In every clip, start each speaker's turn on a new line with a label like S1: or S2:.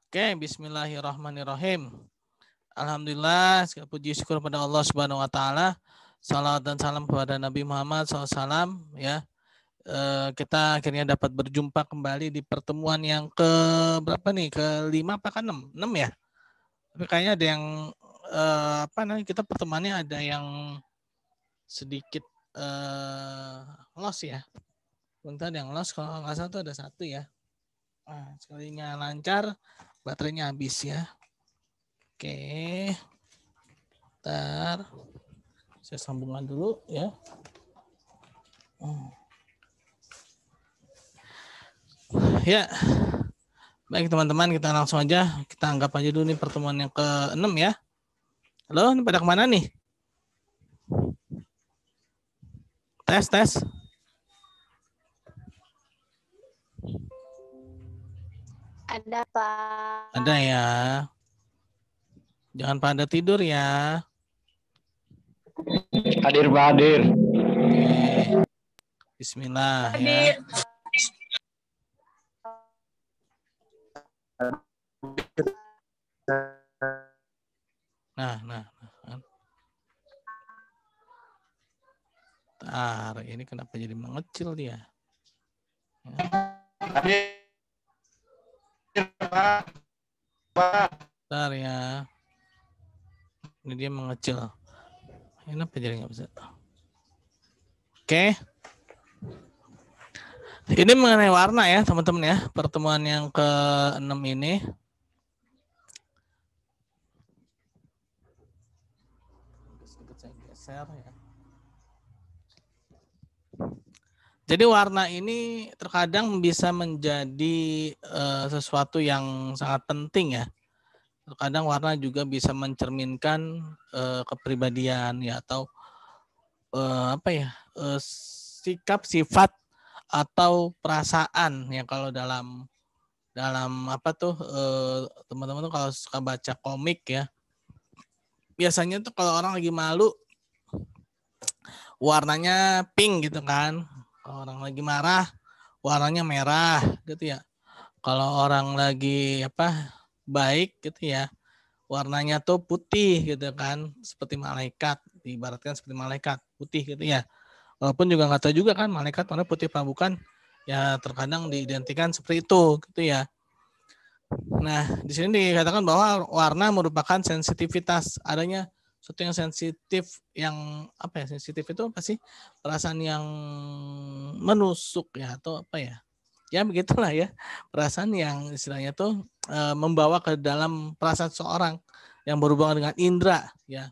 S1: Oke, bismillahirrahmanirrahim. Alhamdulillah, segala puji syukur pada Allah Subhanahu wa taala. Salawat dan salam kepada Nabi Muhammad SAW ya. Kita akhirnya dapat berjumpa kembali di pertemuan yang ke berapa nih? Ke-5 apa ke-6? 6 ya? Tapi kayaknya ada yang kita pertemuannya ada yang sedikit loss ya. Bentar, yang loss kalau nggak salah tuh ada satu ya. Sekalinya lancar, baterainya habis ya. Oke. Bentar. Saya sambungan dulu ya. Ya. Baik teman-teman, kita langsung aja. Kita anggap aja dulu nih pertemuan yang ke-6 ya. Halo, ini pada kemana nih? Tes.
S2: Ada, Pak.
S1: Ada ya. Jangan pada tidur ya.
S3: Hadir, Pak, hadir.
S1: Oke. Bismillah ya. Nah. Bentar, ini kenapa jadi mengecil dia?
S3: Hadir, Pak.
S1: Bentar ya. Ini dia mengecil. Ini apa jadi nggak bisa? Oke. Ini mengenai warna ya teman-teman ya. Pertemuan yang ke-6 ini. Sedikit saya geser ya. Jadi warna ini terkadang bisa menjadi sesuatu yang sangat penting ya. Terkadang warna juga bisa mencerminkan kepribadian ya atau sikap, sifat atau perasaan ya. Kalau dalam teman-teman tuh kalau suka baca komik ya, biasanya tuh kalau orang lagi malu warnanya pink gitu kan. Kalau orang lagi marah warnanya merah gitu ya. Kalau orang lagi baik gitu ya, warnanya tuh putih gitu kan, seperti malaikat, diibaratkan seperti malaikat putih gitu ya. Walaupun juga nggak tahu juga kan malaikat warna putih apa bukan, ya terkadang diidentikan seperti itu gitu ya. Nah di sini dikatakan bahwa warna merupakan sensitivitas, adanya sesuatu yang sensitif, yang sensitif itu apa sih, perasaan yang menusuk ya atau apa ya. Ya begitulah ya, perasaan yang istilahnya tuh membawa ke dalam perasaan seorang yang berhubungan dengan indera ya.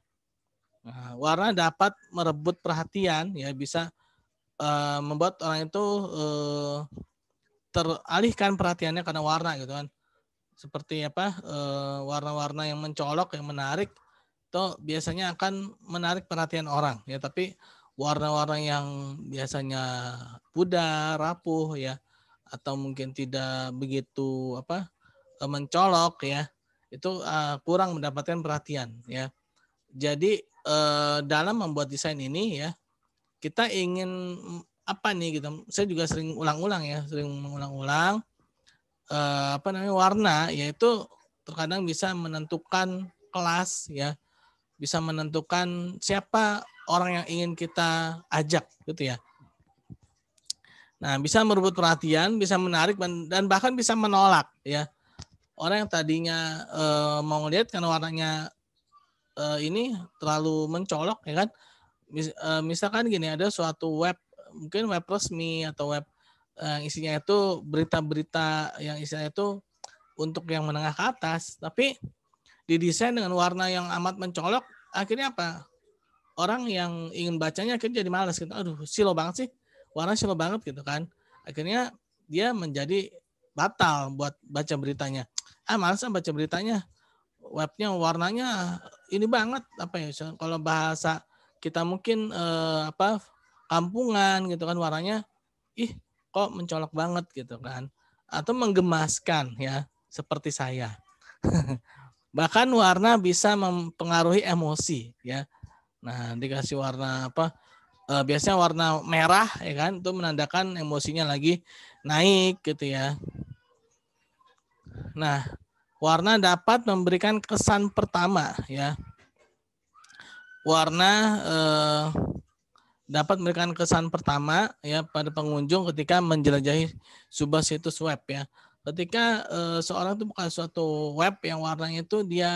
S1: Nah, warna dapat merebut perhatian ya, bisa membuat orang itu teralihkan perhatiannya karena warna gitu kan. Seperti warna-warna yang mencolok, yang menarik itu biasanya akan menarik perhatian orang ya, tapi warna-warna yang biasanya pudar, rapuh ya, atau mungkin tidak begitu mencolok ya, itu kurang mendapatkan perhatian ya. Jadi dalam membuat desain ini ya, kita ingin gitu. Saya juga sering mengulang-ulang warna, yaitu terkadang bisa menentukan kelas ya, bisa menentukan siapa orang yang ingin kita ajak gitu ya. Nah, bisa merebut perhatian, bisa menarik, dan bahkan bisa menolak ya. Orang yang tadinya mau ngelihat karena warnanya ini terlalu mencolok ya kan. Misalkan gini, ada suatu web, mungkin web resmi atau web isinya itu berita-berita yang isinya itu untuk yang menengah ke atas, tapi didesain dengan warna yang amat mencolok, akhirnya apa? Orang yang ingin bacanya akhirnya jadi malas gitu. Aduh, silo banget sih. Warna silo banget gitu kan. Akhirnya dia menjadi batal buat baca beritanya. Malas baca beritanya. Webnya warnanya ini banget kalau bahasa kita mungkin kampungan gitu kan, warnanya kok mencolok banget gitu kan. Atau menggemaskan ya, seperti saya. Bahkan warna bisa mempengaruhi emosi ya. Nah, dikasih warna biasanya warna merah ya kan, itu menandakan emosinya lagi naik gitu ya. Nah, warna dapat memberikan kesan pertama ya. Warna dapat memberikan kesan pertama ya pada pengunjung ketika menjelajahi sebuah situs web ya. Ketika seorang itu bukan suatu web yang warnanya itu dia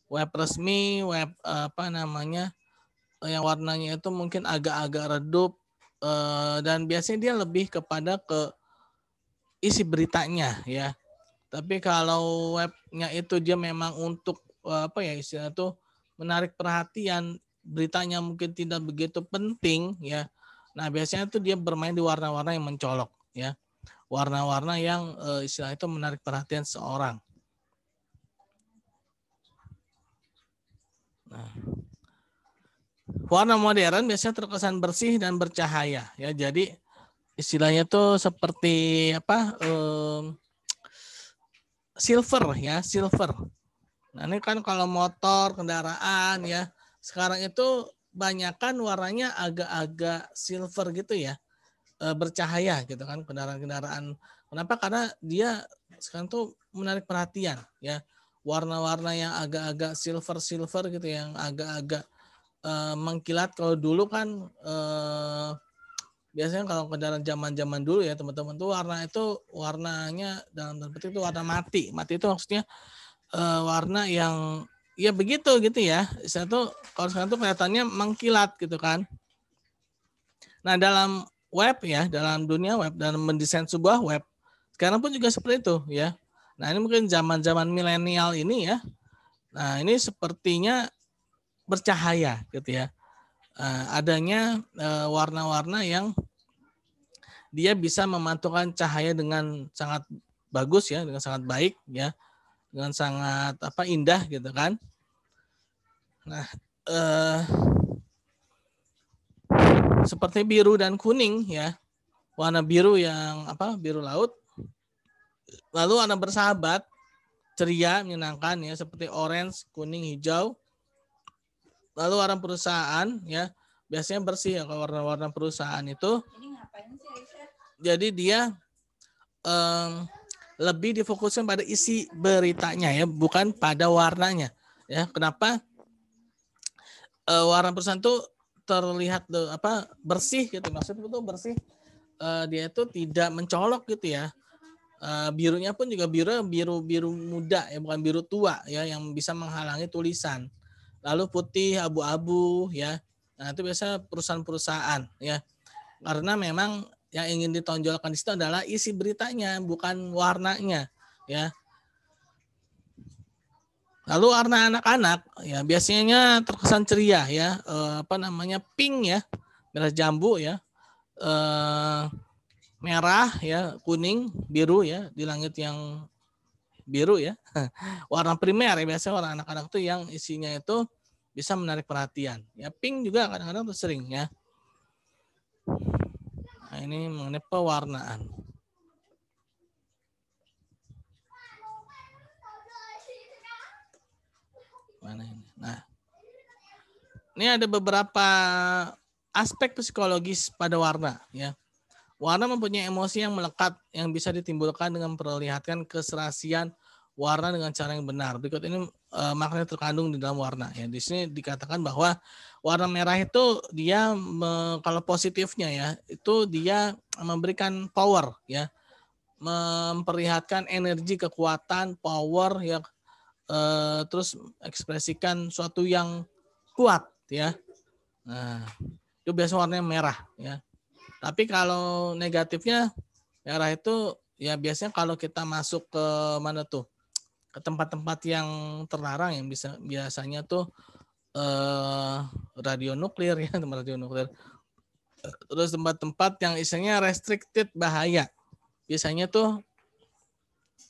S1: web resmi, web yang warnanya itu mungkin agak-agak redup dan biasanya dia lebih kepada ke isi beritanya ya. Tapi kalau webnya itu dia memang untuk istilah itu menarik perhatian, beritanya mungkin tidak begitu penting ya. Nah, biasanya itu dia bermain di warna-warna yang mencolok ya. Warna-warna yang istilah itu menarik perhatian seorang. Nah, warna modern biasanya terkesan bersih dan bercahaya ya. Jadi istilahnya tuh seperti silver ya, silver. Nah, ini kan kalau motor, kendaraan ya, sekarang itu banyakan warnanya agak-agak silver gitu ya, bercahaya gitu kan kendaraan-kendaraan. Kenapa? Karena dia sekarang tuh menarik perhatian ya, warna-warna yang agak-agak silver gitu, yang agak-agak mengkilat. Kalau dulu kan biasanya kalau kendaraan zaman-zaman dulu ya teman-teman tuh warna itu warnanya dalam tanda petik itu warna mati. Mati itu maksudnya warna yang ya begitu gitu ya. Satu kalau sekarang tuh kelihatannya mengkilat gitu kan. Nah, dalam web ya, dalam dunia web, dalam mendesain sebuah web, sekarang pun juga seperti itu ya. Nah, ini mungkin zaman-zaman milenial ini ya. Nah, ini sepertinya bercahaya gitu ya. Adanya warna-warna yang dia bisa memantulkan cahaya dengan sangat bagus ya, dengan sangat baik ya, dengan sangat indah gitu kan. Nah, seperti biru dan kuning ya, warna biru yang biru laut, lalu warna bersahabat, ceria, menyenangkan ya, seperti orange, kuning, hijau. Lalu warna perusahaan ya, biasanya bersih ya kalau warna-warna perusahaan itu. Jadi dia lebih difokuskan pada isi beritanya ya, bukan pada warnanya ya. Kenapa? Warna perusahaan itu terlihat bersih gitu, maksudnya itu bersih, dia itu tidak mencolok gitu ya. Birunya pun juga biru muda ya, bukan biru tua ya, yang bisa menghalangi tulisan. Lalu putih abu-abu ya. Nah, itu biasa perusahaan-perusahaan ya. Karena memang yang ingin ditonjolkan di situ adalah isi beritanya, bukan warnanya ya. Lalu warna anak-anak ya biasanya terkesan ceria ya, pink ya, merah jambu ya, merah ya, kuning, biru ya, di langit yang biru ya. Warna primer ya, biasanya warna anak-anak tuh yang isinya itu bisa menarik perhatian. Ya, pink juga kadang-kadang tuh sering ya. Nah, ini mengenai pewarnaan. Mana ini? Nah, ini ada beberapa aspek psikologis pada warna ya. Warna mempunyai emosi yang melekat yang bisa ditimbulkan dengan memperlihatkan keserasian warna dengan cara yang benar. Berikut ini makna terkandung di dalam warna. Ya, di sini dikatakan bahwa warna merah itu dia kalau positifnya ya, itu dia memberikan power ya, memperlihatkan energi, kekuatan, power ya, terus ekspresikan suatu yang kuat ya. Nah, itu biasa warnanya merah ya. Tapi kalau negatifnya merah itu ya biasanya kalau kita masuk ke mana tuh, ke tempat-tempat yang terlarang yang biasanya tuh radio nuklir ya, tempat radio nuklir. Terus tempat-tempat yang isinya restricted, bahaya. Biasanya tuh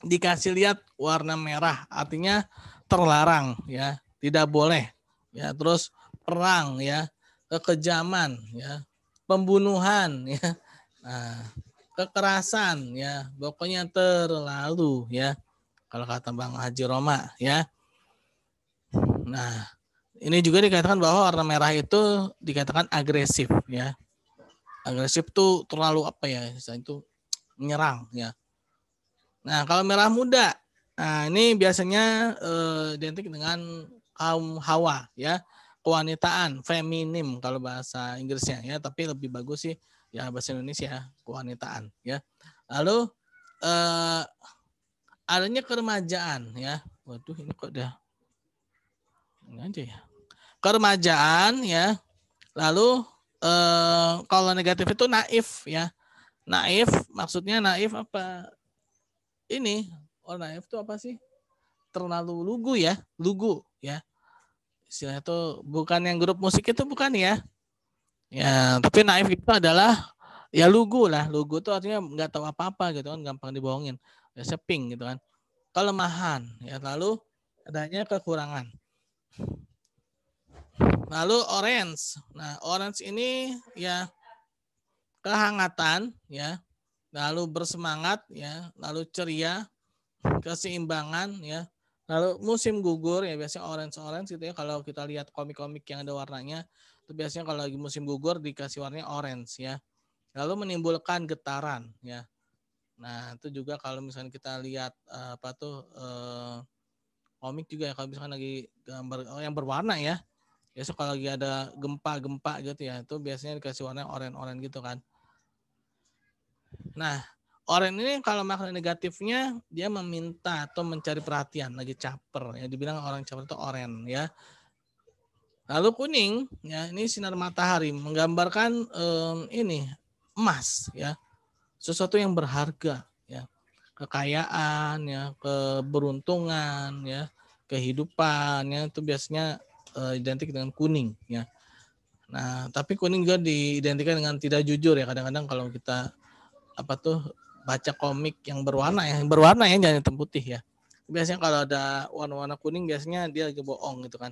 S1: dikasih lihat warna merah, artinya terlarang ya, tidak boleh ya. Terus perang ya, kekejaman ya, pembunuhan ya, nah, kekerasan ya, pokoknya terlalu ya, kalau kata Bang Haji Roma ya. Nah, ini juga dikatakan bahwa warna merah itu dikatakan agresif ya. Agresif tuh terlalu itu menyerang ya. Nah, kalau merah muda, nah ini biasanya identik dengan kaum Hawa ya, kewanitaan, feminim kalau bahasa Inggrisnya ya, tapi lebih bagus sih ya bahasa Indonesia kewanitaan ya. Lalu adanya keremajaan ya. Waduh, ini kok udah ini aja ya. Keremajaan ya. Lalu kalau negatif itu naif ya. Naif maksudnya naif apa? Ini naif itu apa sih? Terlalu lugu ya, lugu ya. Istilahnya itu bukan yang grup musik itu bukan ya. Ya, tapi naif itu adalah ya lugu lah. Lugu itu artinya nggak tahu apa-apa gitu kan, gampang dibohongin. Ya seping gitu kan. Kelemahan ya, lalu adanya kekurangan. Lalu orange. Nah, orange ini ya kehangatan ya, lalu bersemangat ya, lalu ceria, keseimbangan ya. Lalu musim gugur ya, biasanya orange gitu ya. Kalau kita lihat komik-komik yang ada warnanya, itu biasanya kalau lagi musim gugur dikasih warnanya orange ya. Lalu menimbulkan getaran ya. Nah, itu juga kalau misalnya kita lihat komik juga ya, kalau misalkan lagi gambar yang berwarna ya. Biasanya kalau lagi ada gempa-gempa gitu ya, itu biasanya dikasih warna oranye gitu kan. Nah, oranye ini kalau makna negatifnya dia meminta atau mencari perhatian, lagi caper ya, dibilang orang caper itu oranye ya. Lalu kuning ya, ini sinar matahari menggambarkan ini emas ya, sesuatu yang berharga ya, kekayaan ya, keberuntungan ya, kehidupan ya, itu biasanya identik dengan kuning ya. Nah, tapi kuning juga diidentikan dengan tidak jujur ya. Kadang-kadang kalau kita baca komik yang berwarna ya, jangan hitam putih ya. Biasanya kalau ada warna-warna kuning biasanya dia lagi bohong gitu kan.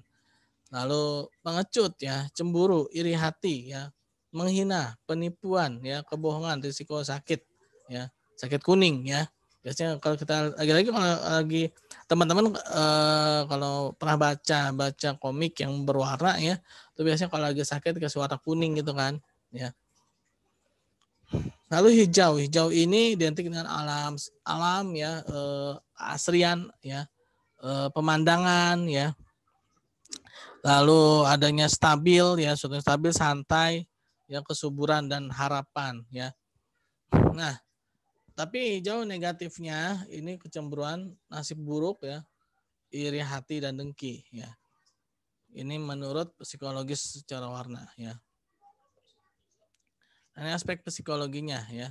S1: Lalu pengecut ya, cemburu, iri hati ya, menghina, penipuan ya, kebohongan, risiko sakit ya, sakit kuning ya. Biasanya kalau kita lagi-lagi kalau lagi teman-teman kalau pernah baca komik yang berwarna ya, itu biasanya kalau lagi sakit dikasih warna kuning gitu kan ya. Lalu hijau ini identik dengan alam ya, asrian ya, pemandangan ya. Lalu adanya stabil ya, suatu stabil, santai, ya, kesuburan dan harapan ya. Nah, tapi hijau negatifnya ini kecemburuan, nasib buruk ya, iri hati dan dengki ya. Ini menurut psikologis secara warna ya. Ini aspek psikologinya ya.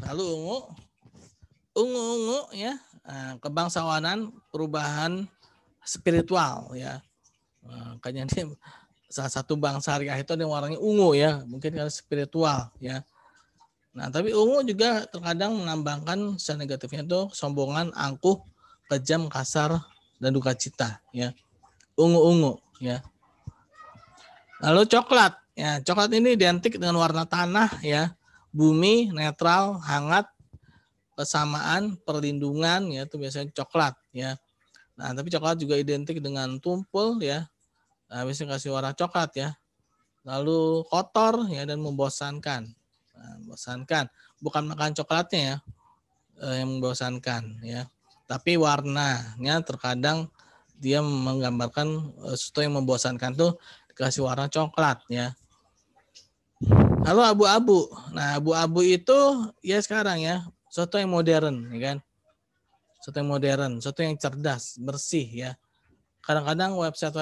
S1: Lalu ungu ya, kebangsawanan, perubahan spiritual ya. Makanya dia salah satu bank syariah itu yang warnanya ungu ya, mungkin karena spiritual ya. Nah, tapi ungu juga terkadang melambangkan secara negatifnya itu sombongan, angkuh, kejam, kasar, dan duka cita ya. Ungu ya. Lalu coklat ya, coklat ini identik dengan warna tanah ya, bumi, netral, hangat, kesamaan, perlindungan ya, itu biasanya coklat ya. Nah, tapi coklat juga identik dengan tumpul ya. Nah, biasanya kasih warna coklat ya. Lalu kotor ya dan membosankan. Nah, membosankan. Bukan makan coklatnya ya yang membosankan ya. Tapi warnanya terkadang dia menggambarkan sesuatu yang membosankan tuh dikasih warna coklat ya. Lalu abu-abu. Nah, abu-abu itu ya sekarang ya, sesuatu yang modern ya kan. Sesuatu yang modern, sesuatu yang cerdas, bersih ya. Kadang-kadang website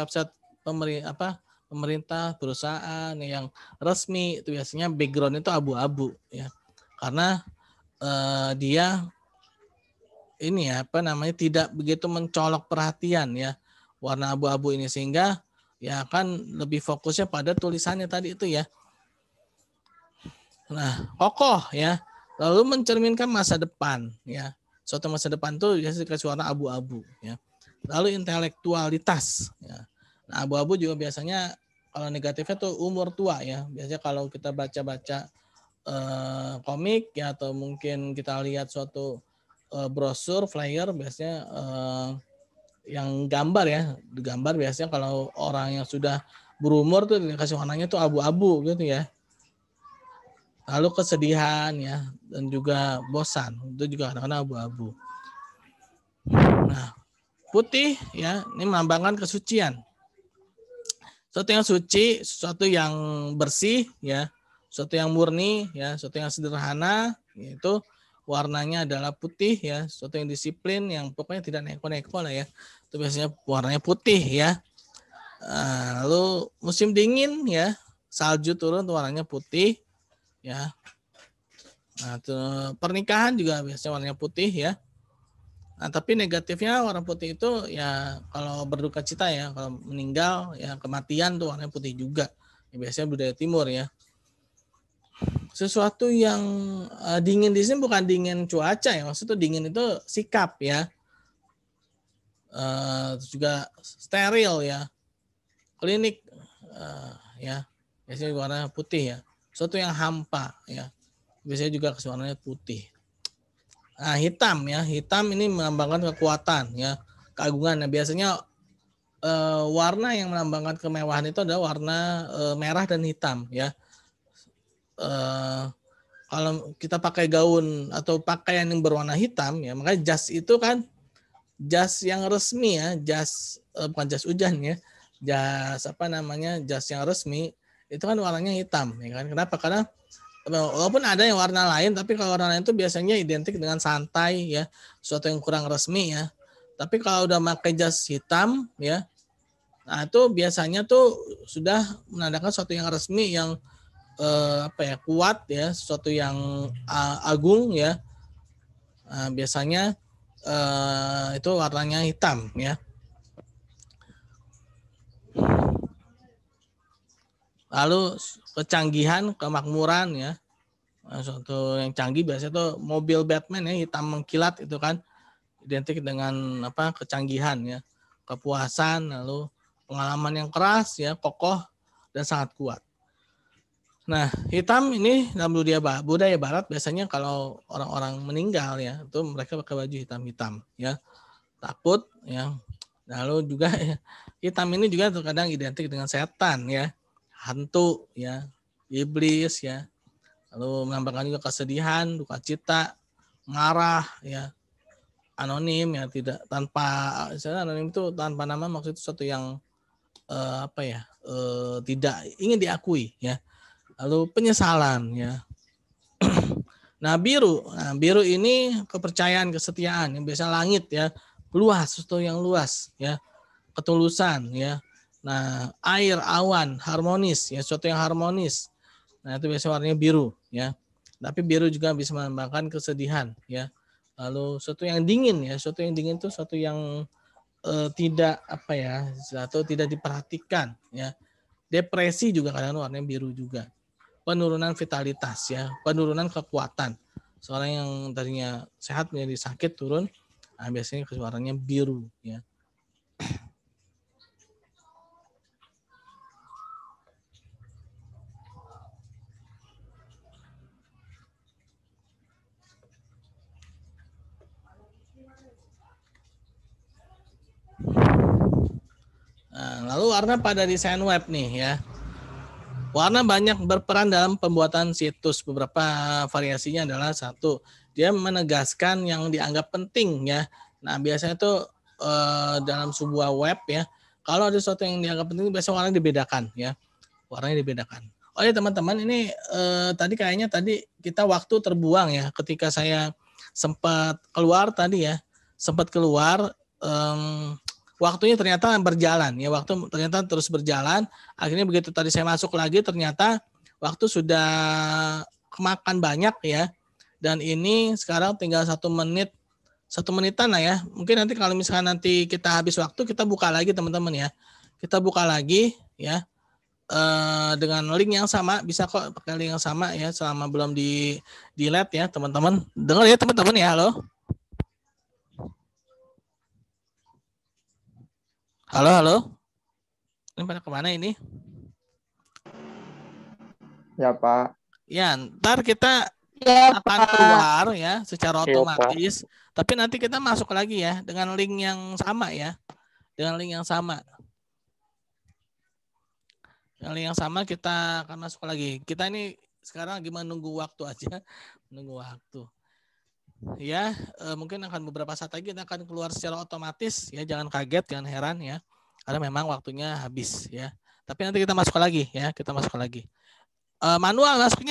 S1: pemerintah, perusahaan yang resmi itu biasanya background itu abu-abu ya. Karena dia ini ya tidak begitu mencolok perhatian ya warna abu-abu ini, sehingga ya akan lebih fokusnya pada tulisannya tadi itu ya. Nah, kokoh ya, lalu mencerminkan masa depan ya. Suatu masa depan tuh biasanya dikasih warna abu-abu ya. Lalu intelektualitas ya. Nah, abu-abu juga biasanya kalau negatifnya tuh umur tua ya. Biasanya kalau kita baca-baca komik ya, atau mungkin kita lihat suatu brosur, flyer, biasanya yang gambar ya. Gambar biasanya kalau orang yang sudah berumur tuh dikasih warnanya tuh abu-abu gitu ya. Lalu kesedihan ya, dan juga bosan, itu juga kadang-kadang abu-abu. Nah, putih ya, ini melambangkan kesucian. Sesuatu yang suci, sesuatu yang bersih ya, sesuatu yang murni ya, sesuatu yang sederhana, yaitu warnanya adalah putih ya, sesuatu yang disiplin, yang pokoknya tidak neko-neko lah ya. Itu biasanya warnanya putih ya. Lalu musim dingin ya, salju turun warnanya putih ya. Nah, pernikahan juga biasanya warnanya putih ya. Nah, tapi negatifnya warna putih itu ya kalau berduka cita ya, kalau meninggal ya kematian tuh warnanya putih juga. Ya, biasanya budaya timur ya. Sesuatu yang dingin di sini bukan dingin cuaca ya, maksudnya dingin itu sikap ya. Terus juga steril ya. Klinik ya. Biasanya warna putih ya. Sesuatu yang hampa ya. Biasanya juga warnanya putih. Nah, hitam ya, hitam ini melambangkan kekuatan ya, keagungan. Nah, biasanya warna yang melambangkan kemewahan itu adalah warna merah dan hitam ya. Kalau kita pakai gaun atau pakaian yang berwarna hitam ya, makanya jas itu kan jas yang resmi ya, jas bukan jas hujan ya, jas apa namanya, jas yang resmi itu kan warnanya hitam ya kan. Kenapa? Karena walaupun ada yang warna lain, tapi kalau warna lain itu biasanya identik dengan santai ya, sesuatu yang kurang resmi ya. Tapi kalau udah pakai jas hitam ya, nah itu biasanya tuh sudah menandakan sesuatu yang resmi, yang kuat ya, sesuatu yang agung ya. Nah, biasanya itu warnanya hitam ya. Lalu kecanggihan, kemakmuran ya. Suatu yang canggih biasanya tuh mobil Batman ya, hitam mengkilat itu kan identik dengan kecanggihan ya, kepuasan, lalu pengalaman yang keras ya, kokoh dan sangat kuat. Nah, hitam ini dalam budaya barat biasanya kalau orang-orang meninggal ya, itu mereka pakai baju hitam-hitam ya, takut ya. Lalu juga ya, hitam ini juga terkadang identik dengan setan ya, hantu ya, iblis ya. Lalu melambangkan juga kesedihan, duka cita, marah ya, anonim ya, tidak tanpa, misalnya anonim itu tanpa nama, maksud itu sesuatu yang tidak ingin diakui ya. Lalu penyesalan ya. Nah, biru ini kepercayaan, kesetiaan yang biasa langit ya, luas, sesuatu yang luas ya, ketulusan ya. Nah, air, awan, harmonis ya, sesuatu yang harmonis. Nah, itu biasanya warnanya biru ya. Tapi biru juga bisa melambangkan kesedihan ya. Lalu sesuatu yang dingin ya, sesuatu yang dingin itu sesuatu yang tidak atau tidak diperhatikan ya. Depresi juga kadang warnanya biru juga. Penurunan vitalitas ya, penurunan kekuatan. Seorang yang tadinya sehat menjadi sakit, turun. Nah, biasanya warnanya biru ya. Nah, lalu warna pada desain web nih ya. Warna banyak berperan dalam pembuatan situs. Beberapa variasinya adalah satu, dia menegaskan yang dianggap penting ya. Nah, biasanya itu dalam sebuah web ya, kalau ada sesuatu yang dianggap penting biasanya warnanya dibedakan ya. Warnanya dibedakan. Oh ya teman-teman, ini tadi kayaknya kita waktu terbuang ya ketika saya sempat keluar tadi ya. Sempat keluar, waktunya ternyata berjalan ya, waktu ternyata terus berjalan. Akhirnya begitu tadi saya masuk lagi, ternyata waktu sudah kemakan banyak ya. Dan ini sekarang tinggal 1 menitan lah ya. Mungkin nanti kalau misalkan nanti kita habis waktu, kita buka lagi teman-teman ya. Kita buka lagi ya, dengan link yang sama, bisa kok pakai link yang sama ya, selama belum di delete ya teman-teman. Dengar ya teman-teman ya, halo. Halo. Ini pada kemana ini?
S3: Ya, Pak.
S1: Ya, ntar kita akan keluar ya secara otomatis. Tapi nanti kita masuk lagi ya dengan link yang sama ya. Dengan link yang sama. Hal yang sama kita akan masuk lagi. Kita ini sekarang lagi menunggu waktu aja, menunggu waktu. Ya, mungkin akan beberapa saat lagi kita akan keluar secara otomatis ya, jangan kaget, jangan heran ya. Karena memang waktunya habis ya. Tapi nanti kita masuk lagi ya, kita masuk lagi. Manual masuknya